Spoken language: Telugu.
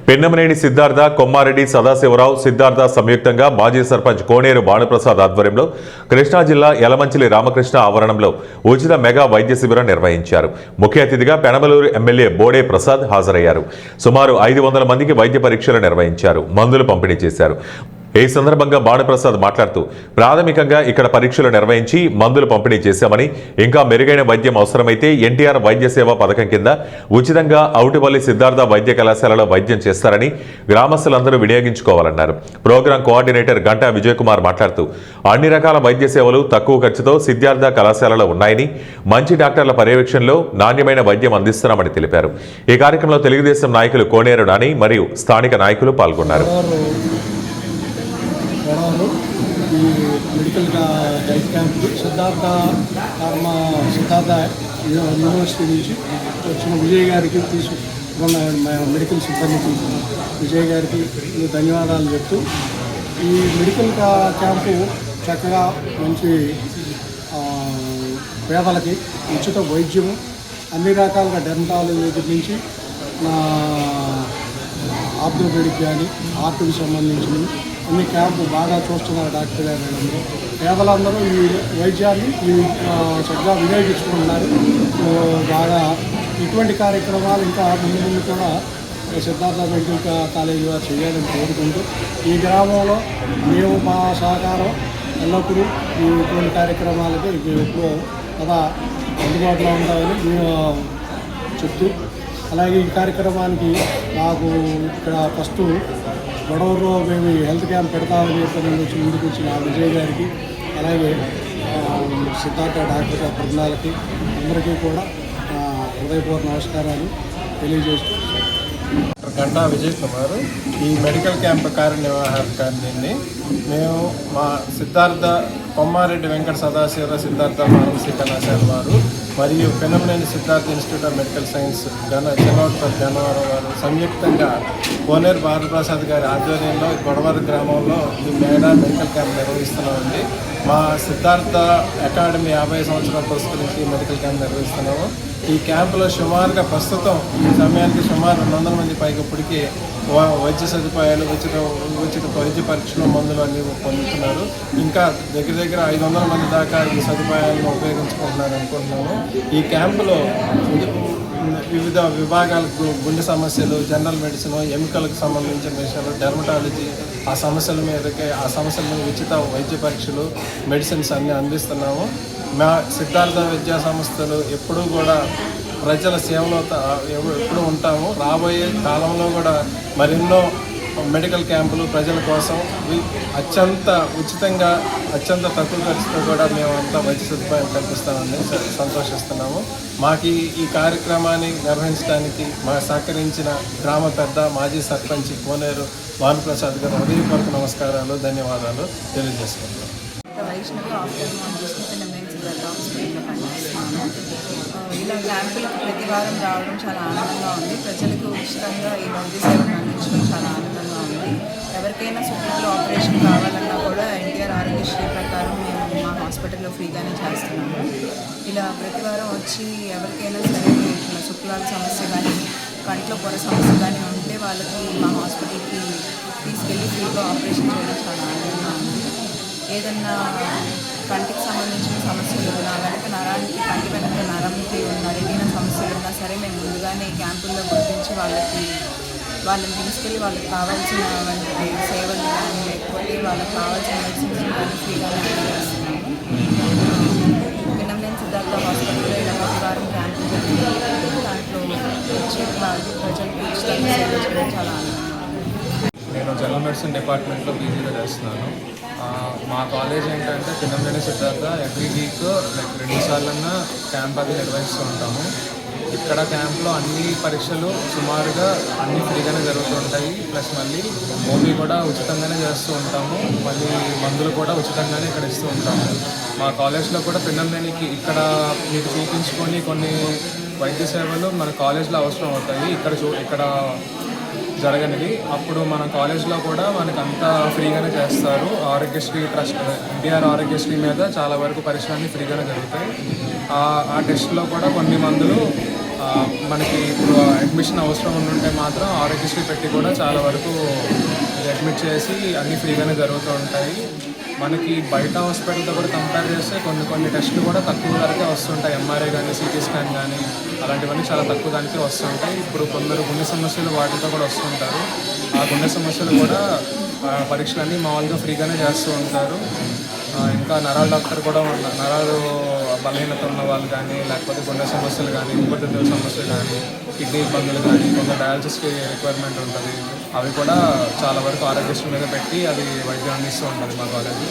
పెన్నమనేని సిద్ధార్థ, కొమ్మారెడ్డి సదాశివరావు, సిద్ధార్థ సంయుక్తంగా మాజీ సర్పంచ్ కోనేరు భానుప్రసాద్ ఆధ్వర్యంలో కృష్ణా జిల్లా యలమంచిలి రామకృష్ణ ఆవరణంలో ఉచిత మెగా వైద్య శిబిరం నిర్వహించారు. ముఖ్య అతిథిగా పెనమలూరు ఎమ్మెల్యే బోడే ప్రసాద్ హాజరయ్యారు. సుమారు 500 మందికి వైద్య పరీక్షలు నిర్వహించారు. మందులు పంపిణీ చేశారు. ఈ సందర్భంగా భానుప్రసాద్ మాట్లాడుతూ ప్రాథమికంగా ఇక్కడ పరీక్షలు నిర్వహించి మందులు పంపిణీ చేశామని, ఇంకా మెరుగైన వైద్యం అవసరమైతే ఎన్టీఆర్ వైద్య సేవా పథకం కింద ఉచితంగా ఔటిపల్లి సిద్ధార్థ వైద్య కళాశాలలో వైద్యం చేస్తారని గ్రామస్తులందరూ వినియోగించుకోవాలన్నారు. ప్రోగ్రాం కోఆర్డినేటర్ గంటా విజయ్ కుమార్ మాట్లాడుతూ అన్ని రకాల వైద్య సేవలు తక్కువ ఖర్చుతో సిద్ధార్థ కళాశాలలో ఉన్నాయని, మంచి డాక్టర్ల పర్యవేక్షణలో నాణ్యమైన వైద్యం అందిస్తున్నామని తెలిపారు. ఈ కార్యక్రమంలో తెలుగుదేశం నాయకులు కోనేరు నాని మరియు స్థానిక నాయకులు పాల్గొన్నారు. ఈ మెడికల్ హెల్త్ క్యాంప్కి సిద్ధార్థ యూనివర్సిటీ నుంచి వచ్చిన విజయ్ గారికి తీసుకున్న మెడికల్ సిబ్బందికి విజయ్ గారికి ధన్యవాదాలు చెప్తూ, ఈ మెడికల్ క్యాంపు చక్కగా మంచి పేదలకి ఉచిత వైద్యము, అన్ని రకాలుగా డెంటాలజీ దగ్గర నుంచి ఆర్థోపెడిక్ కానీ హార్ట్కి సంబంధించినవి అన్ని క్యాంపు బాగా చూస్తున్నారు డాక్టర్ గారు. పేదలందరూ ఈ వైద్యాన్ని చక్కగా వినియోగించుకుంటున్నారు. బాగా ఇటువంటి కార్యక్రమాలు ఇంకా ముందు ముందు కూడా సిద్ధార్థ మెడికల్ కాలేజీ వారు చేయాలని కోరుకుంటూ, ఈ గ్రామంలో మేము మా సహకారం ఎల్లప్పుడూ ఇటువంటి కార్యక్రమాలకి ఎప్పుడూ కదా అందుబాటులో ఉంటామని మేము చెప్తూ, అలాగే ఈ కార్యక్రమానికి నాకు ఇక్కడ ఫస్ట్ గొడవలో మేము హెల్త్ క్యాంప్ పెడతామని చెప్పి వచ్చి ముందుకు వచ్చిన విజయ్ గారికి, అలాగే సిద్ధార్థ డాక్టర్ బృందాలకి అందరికీ కూడా హృదయపూర్వక నమస్కారాలు తెలియజేస్తూ. గంటా విజయ్ కుమార్, ఈ మెడికల్ క్యాంప్ కార్యనిర్వాహకాన్ని మేము మా సిద్ధార్థ కొమ్మారెడ్డి వెంకట సదాశివరావు సిద్ధార్థ ఫార్మసీ కళాశాల వారు మరియు Penamaneni Siddhartha institute of medical science Chinnoutpalli Gannavaram వారు సంయుక్తంగా కోనేరు భానుప్రసాద్ గారి ఆధ్వర్యంలో గొడవర గ్రామంలో ఈ మెడికల్ క్యాంప్ నిర్వహిస్తున్నామండి. మా సిద్ధార్థ అకాడమీ 50 సంవత్సరాల పురస్కరించి మెడికల్ క్యాంప్ నిర్వహిస్తున్నాము. ఈ క్యాంపులో సుమారుగా ప్రస్తుతం ఈ సమయానికి సుమారు 200 మంది పైగా ఇప్పటికీ వైద్య సదుపాయాలు, ఉచిత వైద్య పరీక్షలు, మందులు అన్నీ పొందుతున్నారు. ఇంకా దగ్గర 500 మంది దాకా ఈ సదుపాయాలను ఉపయోగించుకుంటున్నారు అనుకుంటున్నాము. ఈ క్యాంపులో వివిధ విభాగాలకు గుండె సమస్యలు, జనరల్ మెడిసిన్, ఎముకలకు సంబంధించిన విషయాలు, డెర్మటాలజీ ఆ సమస్యల మీద ఉచిత వైద్య పరీక్షలు, మెడిసిన్స్ అన్నీ అందిస్తున్నాము. మా సిద్ధార్థ విద్యా సంస్థలు ఎప్పుడూ కూడా ప్రజల సేవలో ఎప్పుడు ఉంటాము. రాబోయే కాలంలో కూడా మరెన్నో మెడికల్ క్యాంపులు ప్రజల కోసం అత్యంత ఉచితంగా, అత్యంత తక్కువ ఖర్చుతో కూడా మేము అంతా వైద్య సదుపాయం కల్పిస్తామని సంతోషిస్తున్నాము. మాకు ఈ కార్యక్రమాన్ని నిర్వహించడానికి సహకరించిన గ్రామ పెద్ద మాజీ సర్పంచ్ కోనేరు భానుప్రసాద్ గారు హృదయపూర్వక నమస్కారాలు, ధన్యవాదాలు తెలియజేసుకుంటున్నాం. ఇలా క్యాంపులకు ప్రతి వారం రావడం చాలా ఆనందంగా ఉంది. ప్రజలకు ఉచితంగా ఈ వైద్య సేవలను అందించడం చాలా ఆనందంగా ఉంది. ఎవరికైనా శుక్లాలు ఆపరేషన్ కావాలన్నా కూడా ఎన్టీఆర్ ఆరోగ్యశ్రీ ప్రకారం మేము మా హాస్పిటల్లో ఫ్రీగానే చేస్తున్నాము. ఇలా ప్రతి వారం వచ్చి ఎవరికైనా సరే ఇట్లా శుక్లాల సమస్య కానీ, కంట్లో పొర సమస్య కానీ ఉంటే వాళ్ళకి మా హాస్పిటల్కి తీసుకెళ్ళి ఫ్రీగా ఆపరేషన్ చేయడం చాలా ఆనందంగా ఉంది. ఏదన్నా కంటికి సంబంధించిన సమస్యలు ఉన్నా, వెనక నరానికి, కంటి వెనక నరంకి ఉన్న రెటీనా సమస్యలు ఉన్నా సరే మేము ముందుగానే క్యాంపుల్లో గుర్తించి వాళ్ళని తీసుకెళ్ళి వాళ్ళకి కావాల్సిన సేవలు కానీ, లేకపోతే వాళ్ళకి కావాల్సిన మెడిసిన్స్ కానీ ఫ్రీగానే అందజేస్తున్నాము. పెనమనేని సిద్ధార్థ హాస్పిటల్లో ఇలా వారం క్యాంపు జరిగింది. దాంట్లో వచ్చే ప్రజలకు ఉచితంగా సేవ చేయడం చాలా ఆనందంగా. నేను జనరల్ మెడిసిన్ డిపార్ట్మెంట్లో పీజీగా చేస్తున్నాను. మా కాలేజ్ ఏంటంటే పెనమనేని సిద్ధార్థ ఎవ్రీ వీక్ 2 సార్లన్నా క్యాంప్ అది నిర్వహిస్తూ ఉంటాము. ఇక్కడ క్యాంప్లో అన్ని పరీక్షలు సుమారుగా అన్నీ ఫ్రీగానే జరుగుతుంటాయి. ప్లస్ మళ్ళీ ఓపీ కూడా ఉచితంగానే చేస్తూ ఉంటాము. మళ్ళీ మందులు కూడా ఉచితంగానే ఇక్కడ ఇస్తూ ఉంటాము. మా కాలేజ్లో కూడా పెనమనేనికి ఇక్కడ మీకు చూపించుకొని కొన్ని వైద్య సేవలు మన కాలేజ్లో అవసరం అవుతాయి. ఇక్కడ జరగనిది అప్పుడు మన కాలేజ్లో కూడా మనకు అంతా ఫ్రీగానే చేస్తారు. ఆరోగ్యశ్రీ ట్రస్ట్, ఎన్టీఆర్ ఆరోగ్యశ్రీ మీద చాలా వరకు పరీక్షలన్నీ ఫ్రీగానే జరుగుతాయి. ఆ టెస్ట్లో కూడా కొన్ని మందులు మనకి ఇప్పుడు అడ్మిషన్ అవసరం ఉంటే మాత్రం ఆరోగ్యశ్రీ పెట్టి కూడా చాలా వరకు అడ్మిట్ చేసి అన్నీ ఫ్రీగానే జరుగుతూ ఉంటాయి. మనకి బయట హాస్పిటల్తో కూడా కంపేర్ చేస్తే కొన్ని టెస్టులు కూడా తక్కువ ధరకే వస్తుంటాయి. ఎంఆర్ఐ కానీ సిటీ స్కాన్ కానీ అలాంటివన్నీ చాలా తక్కువ దానికే వస్తుంటాయి. ఇప్పుడు కొందరు గుండె సమస్యలు వాటితో కూడా వస్తుంటారు. ఆ గుండె సమస్యలు కూడా పరీక్షలన్నీ మామూలుగా ఫ్రీగానే చేస్తూ ఉంటారు. ఇంకా నరాల డాక్టర్ కూడా నరాలు బలహీనత ఉన్న వాళ్ళు కానీ లేకపోతే గుండె సమస్యలు కానీ ఊపిరితిత్తుల సమస్యలు కానీ కిడ్నీ ఇబ్బందులు కానీ కొంత డయాలసిస్కి రిక్వైర్మెంట్ ఉంటుంది. అవి కూడా చాలా వరకు ఆరోగ్యశ్రీ మీద పెట్టి అది వైద్యం అందిస్తూ ఉంటుంది మా కాలేజీ.